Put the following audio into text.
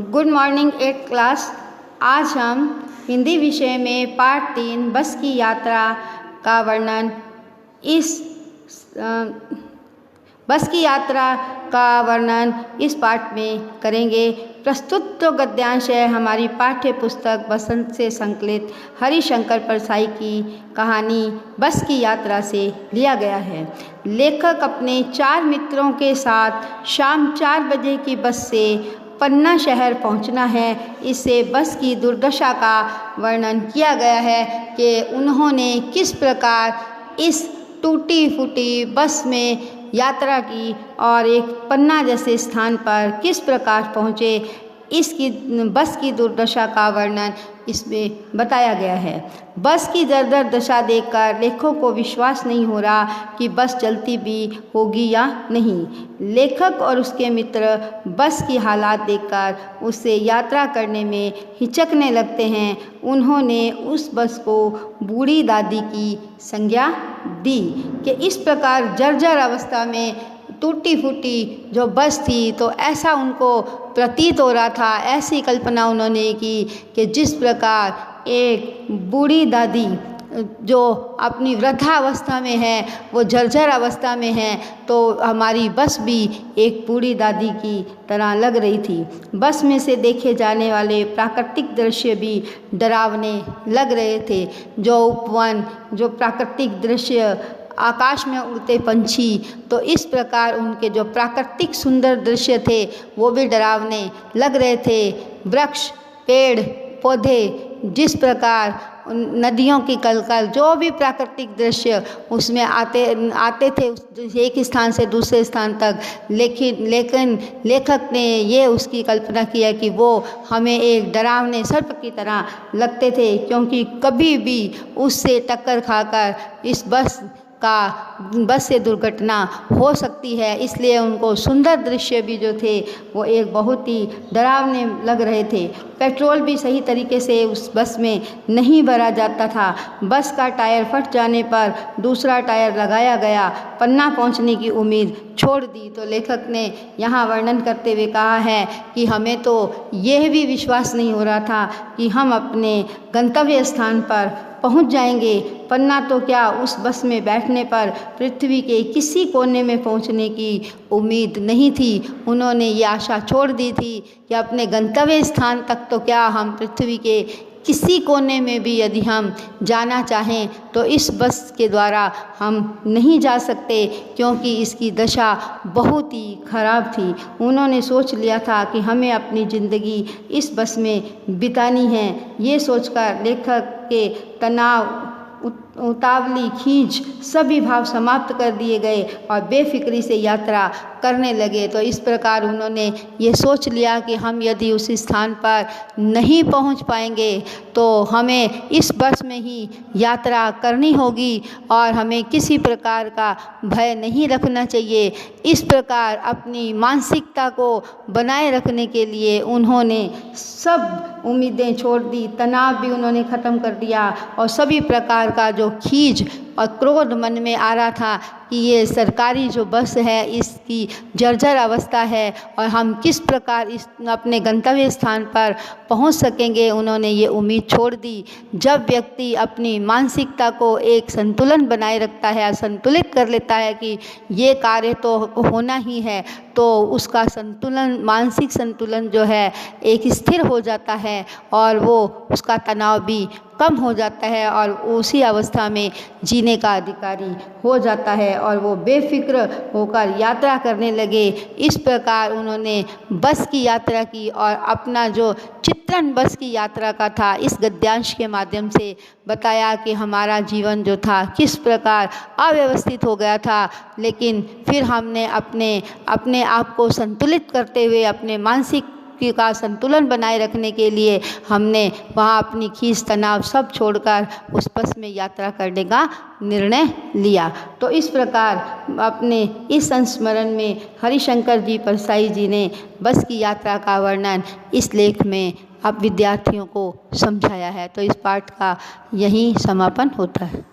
Good morning 8th class. आज हम हिंदी विषय में पाठ 3 बस की यात्रा का वर्णन इस पाठ में करेंगे। प्रस्तुत जो गद्यांश है हमारी पाठ्य पुस्तक बसंत से संकलित हरिशंकर परसाई की कहानी बस की यात्रा से लिया गया है। लेखक अपने 4 मित्रों के साथ शाम 4 बजे की बस से पन्ना शहर पहुंचना है। इससे बस की दुर्दशा का वर्णन किया गया है कि उन्होंने किस प्रकार इस टूटी फूटी बस में यात्रा की और एक पन्ना जैसे स्थान पर किस प्रकार पहुँचे। इसकी बस की दुर्दशा का वर्णन इसमें बताया गया है। बस की दर्दर दशा देखकर लेखकों को विश्वास नहीं हो रहा कि बस चलती भी होगी या नहीं। लेखक और उसके मित्र बस की हालात देखकर उससे यात्रा करने में हिचकने लगते हैं। उन्होंने उस बस को बूढ़ी दादी की संज्ञा दी कि इस प्रकार जर्जर अवस्था में टूटी फूटी जो बस थी, तो ऐसा उनको प्रतीत हो रहा था, ऐसी कल्पना उन्होंने की कि जिस प्रकार एक बूढ़ी दादी जो अपनी वृद्धावस्था में है, वो जर्जर अवस्था में है, तो हमारी बस भी एक बूढ़ी दादी की तरह लग रही थी। बस में से देखे जाने वाले प्राकृतिक दृश्य भी डरावने लग रहे थे। जो उपवन, जो प्राकृतिक दृश्य, आकाश में उड़ते पंछी, तो इस प्रकार उनके जो प्राकृतिक सुंदर दृश्य थे वो भी डरावने लग रहे थे। वृक्ष, पेड़ पौधे, जिस प्रकार नदियों की कलकल, जो भी प्राकृतिक दृश्य उसमें आते थे एक स्थान से दूसरे स्थान तक, लेकिन लेखक ने ये उसकी कल्पना किया कि वो हमें एक डरावने सर्प की तरह लगते थे, क्योंकि कभी भी उससे टक्कर खाकर इस बस से दुर्घटना हो सकती है। इसलिए उनको सुंदर दृश्य भी जो थे वो एक बहुत ही डरावने लग रहे थे। पेट्रोल भी सही तरीके से उस बस में नहीं भरा जाता था। बस का टायर फट जाने पर दूसरा टायर लगाया गया। पन्ना पहुंचने की उम्मीद छोड़ दी। तो लेखक ने यहाँ वर्णन करते हुए कहा है कि हमें तो यह भी विश्वास नहीं हो रहा था कि हम अपने गंतव्य स्थान पर पहुंच जाएंगे। पन्ना तो क्या, उस बस में बैठने पर पृथ्वी के किसी कोने में पहुंचने की उम्मीद नहीं थी। उन्होंने ये आशा छोड़ दी थी कि अपने गंतव्य स्थान तक तो क्या, हम पृथ्वी के किसी कोने में भी यदि हम जाना चाहें तो इस बस के द्वारा हम नहीं जा सकते, क्योंकि इसकी दशा बहुत ही खराब थी। उन्होंने सोच लिया था कि हमें अपनी ज़िंदगी इस बस में बितानी है। ये सोचकर लेखक के तनाव, उतावली खींच, सभी भाव समाप्त कर दिए गए और बेफिक्री से यात्रा करने लगे। तो इस प्रकार उन्होंने ये सोच लिया कि हम यदि उस स्थान पर नहीं पहुंच पाएंगे तो हमें इस बस में ही यात्रा करनी होगी और हमें किसी प्रकार का भय नहीं रखना चाहिए। इस प्रकार अपनी मानसिकता को बनाए रखने के लिए उन्होंने सब उम्मीदें छोड़ दी, तनाव भी उन्होंने ख़त्म कर दिया और सभी प्रकार का जो खींच और क्रोध मन में आ रहा था कि ये सरकारी जो बस है इसकी जर्जर अवस्था है और हम किस प्रकार इस अपने गंतव्य स्थान पर पहुंच सकेंगे, उन्होंने ये उम्मीद छोड़ दी। जब व्यक्ति अपनी मानसिकता को एक संतुलन बनाए रखता है, संतुलित कर लेता है कि ये कार्य तो होना ही है, तो उसका संतुलन, मानसिक संतुलन जो है एक स्थिर हो जाता है और वो उसका तनाव भी कम हो जाता है और उसी अवस्था में जीने का अधिकारी हो जाता है और वो बेफिक्र होकर यात्रा करने लगे। इस प्रकार उन्होंने बस की यात्रा की और अपना जो चित्रण बस की यात्रा का था इस गद्यांश के माध्यम से बताया कि हमारा जीवन जो था किस प्रकार अव्यवस्थित हो गया था, लेकिन फिर हमने अपने आप को संतुलित करते हुए अपने मानसिक का संतुलन बनाए रखने के लिए हमने वहाँ अपनी खींच, तनाव सब छोड़कर उस बस में यात्रा करने का निर्णय लिया। तो इस प्रकार अपने इस संस्मरण में हरिशंकर जी परसाई जी ने बस की यात्रा का वर्णन इस लेख में अब विद्यार्थियों को समझाया है। तो इस पाठ का यहीं समापन होता है।